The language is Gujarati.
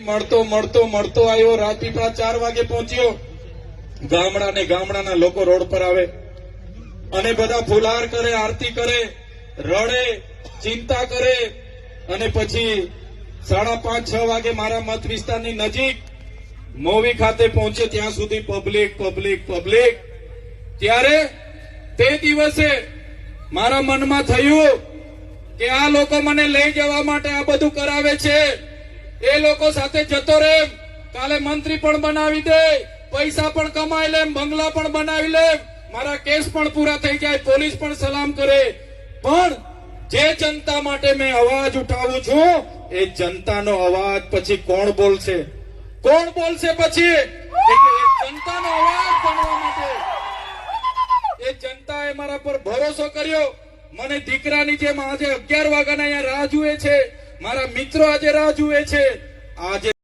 મળતો મળતો મળતો આવ્યો, રાત્રિના 4 વાગે પહોંચ્યો. ગામડા ને ગામડાના લોકો રોડ પર આવે અને બધા ફુલહાર કરે, આરતી કરે, રડે, ચિંતા કરે અને પછી 5:30-6 વાગે મારા મત વિસ્તારની નજીક મોવી ખાતે પહોંચે. ત્યાં સુધી પબ્લિક પબ્લિક પબ્લિક. ત્યારે તે દિવસે મારા મનમાં થયું કે આ લોકો મને લઈ જવા માટે આ બધું કરાવે છે. એ લોકો સાથે જતો રહે, કાલે મંત્રી પણ બનાવી દે, પૈસા પણ કમાઈ લે, બંગલા પણ બનાવી લે, મારા કેસ પણ પૂરા થઈ જાય, પોલીસ પણ સલામ કરે. પણ જે જનતા માટે મેં અવાજ ઉઠાવું છું એ જનતાનો અવાજ પછી કોણ બોલશે? કોણ બોલશે પછી? એટલે એ જનતાનો અવાજ બનવા માટે એ જનતાએ મારા પર ભરોસો કર્યો. મને દીકરાની જેમ આજે 11 વાગ્યાના અહીંયા રાહ જુએ છે. મારા મિત્રો આજે રાહ જુએ છે. આજે